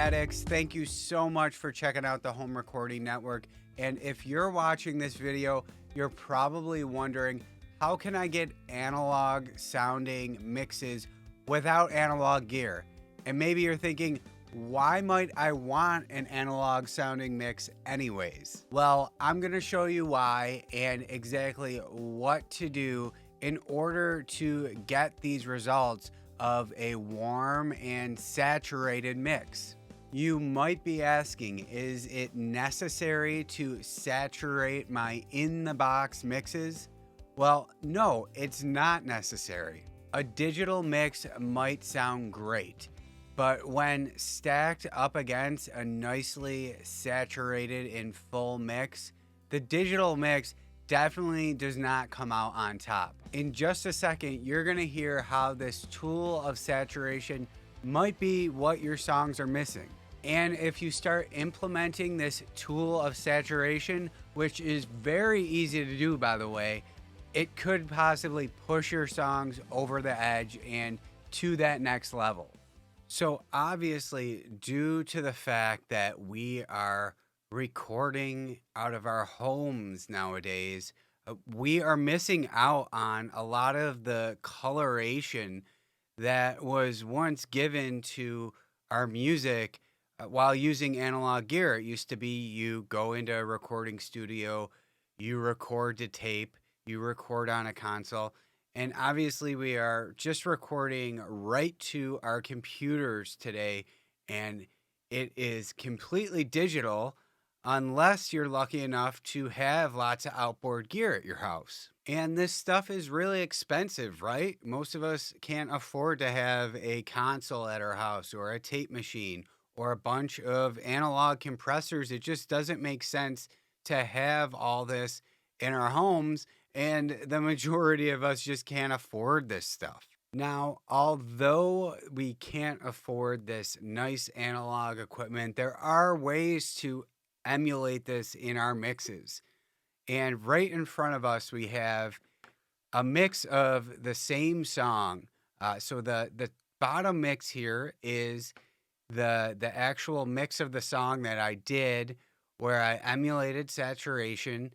addicts, thank you so much for checking out the Home Recording Network. And if you're watching this video, you're probably wondering, how can I get analog sounding mixes without analog gear? And maybe you're thinking, why might I want an analog sounding mix anyways? Well, I'm going to show you why and exactly what to do in order to get these results of a warm and saturated mix. You might be asking, is it necessary to saturate my in-the-box mixes? Well, no, it's not necessary. A digital mix might sound great, but when stacked up against a nicely saturated and full mix, the digital mix definitely does not come out on top. In just a second, you're gonna hear how this tool of saturation might be what your songs are missing. And if you start implementing this tool of saturation, which is very easy to do, by the way, it could possibly push your songs over the edge and to that next level. So obviously, due to the fact that we are recording out of our homes nowadays, we are missing out on a lot of the coloration that was once given to our music while using analog gear. It used to be you go into a recording studio, you record to tape, you record on a console. And obviously we are just recording right to our computers today, and it is completely digital unless you're lucky enough to have lots of outboard gear at your house. And this stuff is really expensive, right? Most of us can't afford to have a console at our house or a tape machine or a bunch of analog compressors. It just doesn't make sense to have all this in our homes, and the majority of us just can't afford this stuff. Now, although we can't afford this nice analog equipment, there are ways to emulate this in our mixes. And right in front of us, we have a mix of the same song. So the bottom mix here is the actual mix of the song that I did, where I emulated saturation,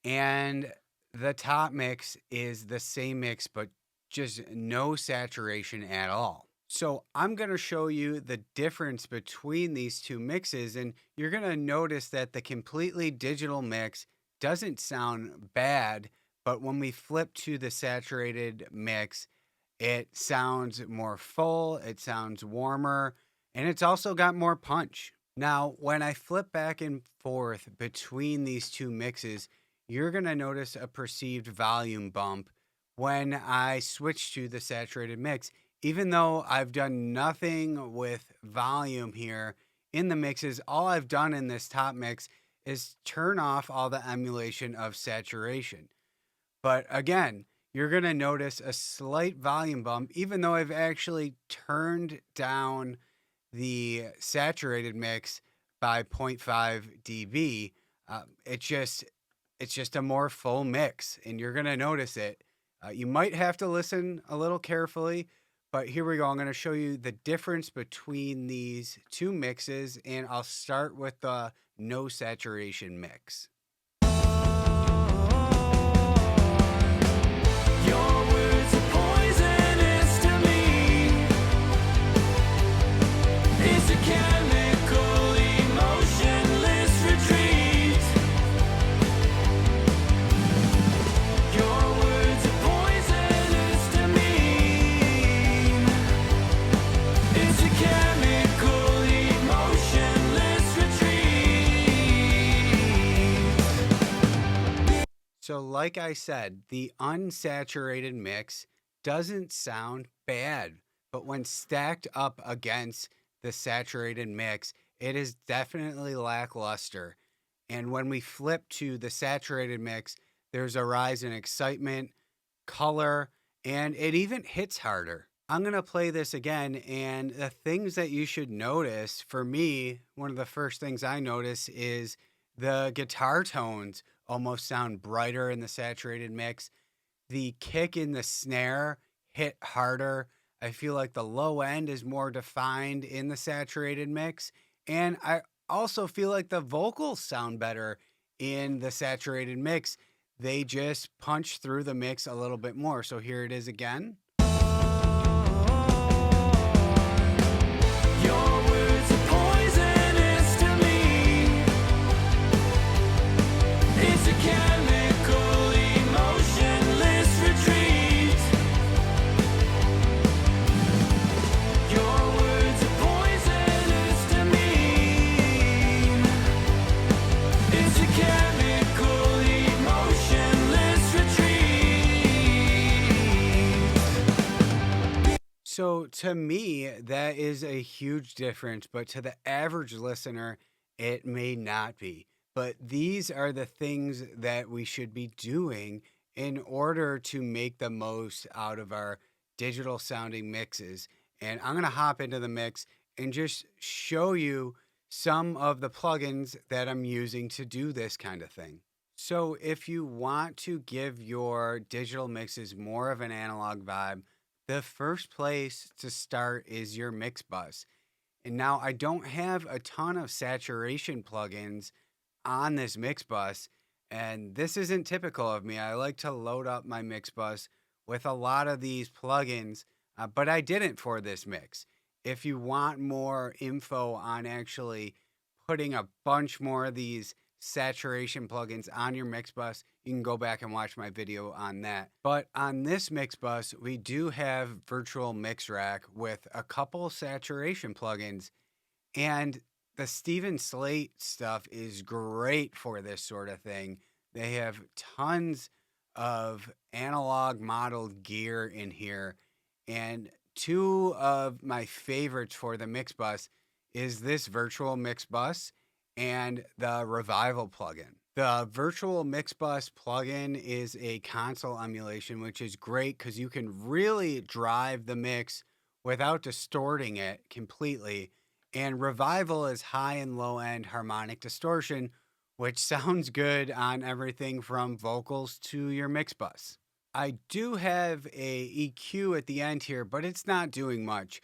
and the top mix is the same mix, but just no saturation at all. So I'm going to show you the difference between these two mixes, and you're going to notice that the completely digital mix doesn't sound bad, but when we flip to the saturated mix, it sounds more full, it sounds warmer, and it's also got more punch. Now, when I flip back and forth between these two mixes, you're going to notice a perceived volume bump when I switch to the saturated mix, even though I've done nothing with volume here in the mixes. All I've done in this top mix is turn off all the emulation of saturation. But again, you're going to notice a slight volume bump, even though I've actually turned down the saturated mix by 0.5 dB. It's just a more full mix, and you're going to notice it. You might have to listen a little carefully, but here we go. I'm going to show you the difference between these two mixes, and I'll start with the no saturation mix. Your words are poisonous to me. It's a chemical, emotionless retreat. Your words are poisonous to me. It's a chemical, emotionless retreat. So like I said, the unsaturated mix doesn't sound bad, but when stacked up against the saturated mix, it is definitely lackluster. And when we flip to the saturated mix, there's a rise in excitement, color, and it even hits harder. I'm going to play this again, and the things that you should notice, for me, one of the first things I notice is the guitar tones almost sound brighter in the saturated mix. The kick in the snare hit harder. I feel like the low end is more defined in the saturated mix. And I also feel like the vocals sound better in the saturated mix. They just punch through the mix a little bit more. So here it is again. Your words are poisonous to me. It's a chemical, emotionless retreat. Your words are poisonous to me. It's a chemical, emotionless retreat. So to me, that is a huge difference, but to the average listener, it may not be. But these are the things that we should be doing in order to make the most out of our digital sounding mixes. And I'm going to hop into the mix and just show you some of the plugins that I'm using to do this kind of thing. So if you want to give your digital mixes more of an analog vibe, the first place to start is your mix bus. And now I don't have a ton of saturation plugins on this mix bus, and this isn't typical of me. I like to load up my mix bus with a lot of these plugins, but I didn't for this mix. If you want more info on actually putting a bunch more of these saturation plugins on your mix bus, you can go back and watch my video on that. But on this mix bus, we do have virtual mix rack with a couple saturation plugins, and the Steven Slate stuff is great for this sort of thing. They have tons of analog modeled gear in here, and two of my favorites for the mix bus is this virtual mix bus and the Revival plugin. The virtual mix bus plugin is a console emulation, which is great because you can really drive the mix without distorting it completely. And Revival is high and low end harmonic distortion, which sounds good on everything from vocals to your mix bus. I do have a EQ at the end here, but it's not doing much.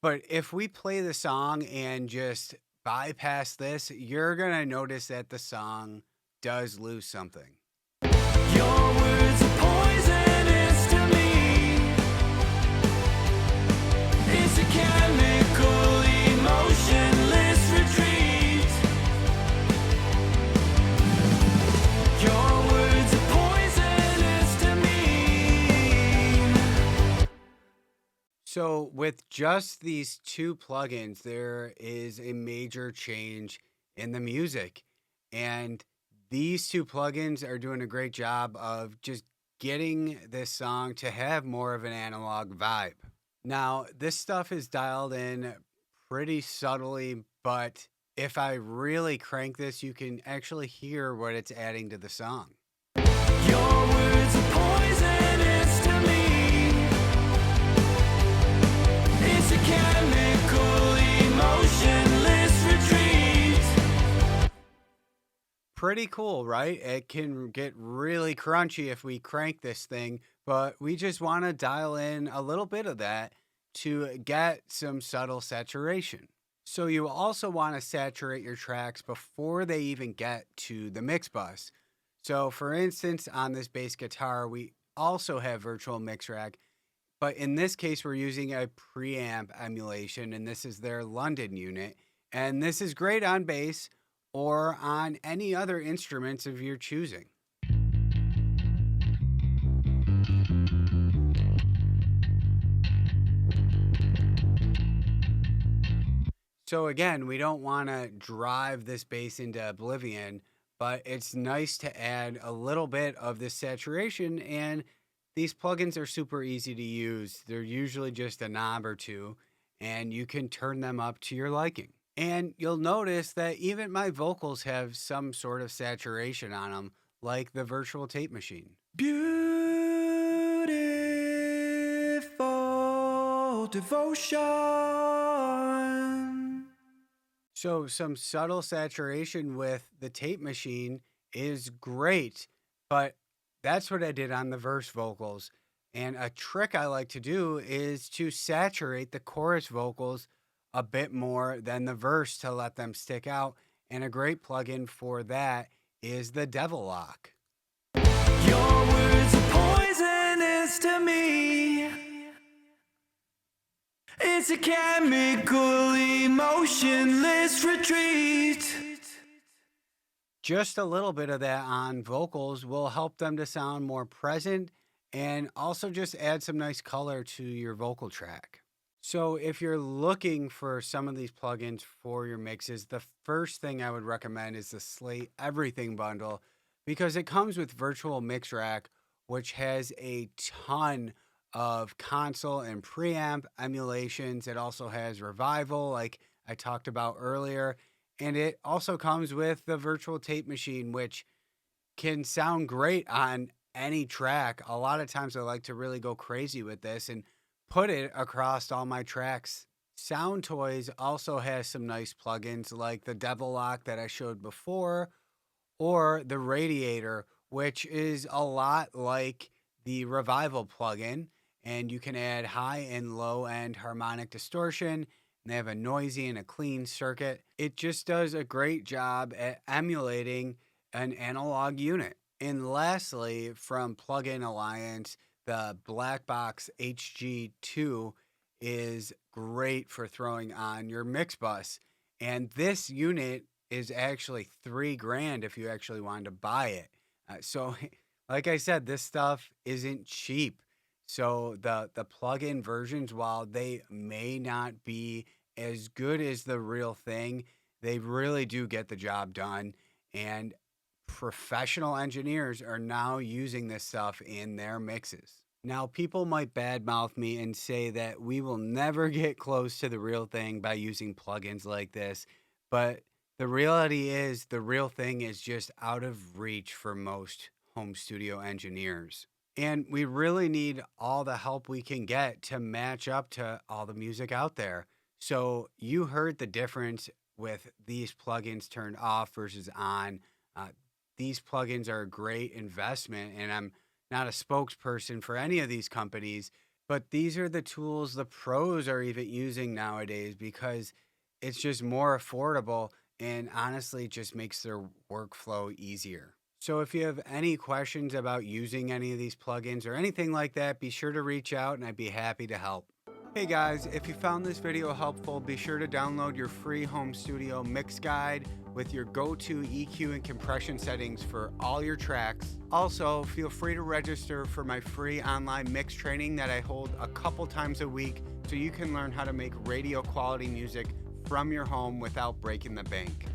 But if we play the song and just bypass this, you're going to notice that the song does lose something. Your words are poisonous to me. It's a chemical, emotionless retreat. Your words are poisonous to me. So with just these two plugins, there is a major change in the music. And these two plugins are doing a great job of just getting this song to have more of an analog vibe. Now, this stuff is dialed in pretty subtly, but if I really crank this, you can actually hear what it's adding to the song. Your words are poisonous to me. It's a chemical, emotionless retreat. Pretty cool, right? It can get really crunchy if we crank this thing, but we just want to dial in a little bit of that to get some subtle saturation. So you also want to saturate your tracks before they even get to the mix bus. So for instance, on this bass guitar, we also have virtual mix rack, but in this case, we're using a preamp emulation, and this is their London unit. And this is great on bass or on any other instruments of your choosing. So again, we don't want to drive this bass into oblivion, but it's nice to add a little bit of this saturation, and these plugins are super easy to use. They're usually just a knob or two, and you can turn them up to your liking. And you'll notice that even my vocals have some sort of saturation on them, like the virtual tape machine. Beautiful devotion. So some subtle saturation with the tape machine is great, but that's what I did on the verse vocals. And a trick I like to do is to saturate the chorus vocals a bit more than the verse to let them stick out. And a great plugin for that is the Devil Lock. Your words are poisonous to me. It's a chemical, emotionless retreat. Just a little bit of that on vocals will help them to sound more present and also just add some nice color to your vocal track. So, if you're looking for some of these plugins for your mixes, the first thing I would recommend is the Slate Everything bundle because it comes with Virtual Mix Rack, which has a ton of console and preamp emulations. It also has Revival, like I talked about earlier. And it also comes with the virtual tape machine, which can sound great on any track. A lot of times I like to really go crazy with this and put it across all my tracks. Sound Toys also has some nice plugins like the Devil Lock that I showed before, or the Radiator, which is a lot like the Revival plugin. And you can add high and low end harmonic distortion. And they have a noisy and a clean circuit. It just does a great job at emulating an analog unit. And lastly, from Plugin Alliance, the Black Box HG2 is great for throwing on your mix bus. And this unit is actually $3,000 if you actually wanted to buy it. So, like I said, this stuff isn't cheap. So the plug-in versions, while they may not be as good as the real thing, they really do get the job done. And professional engineers are now using this stuff in their mixes. Now, people might badmouth me and say that we will never get close to the real thing by using plugins like this, but the reality is the real thing is just out of reach for most home studio engineers. And we really need all the help we can get to match up to all the music out there. So you heard the difference with these plugins turned off versus on. These plugins are a great investment, and I'm not a spokesperson for any of these companies, but these are the tools the pros are even using nowadays because it's just more affordable and honestly just makes their workflow easier. So if you have any questions about using any of these plugins or anything like that, be sure to reach out and I'd be happy to help. Hey guys, if you found this video helpful, be sure to download your free home studio mix guide with your go-to EQ and compression settings for all your tracks. Also, feel free to register for my free online mix training that I hold a couple times a week so you can learn how to make radio quality music from your home without breaking the bank.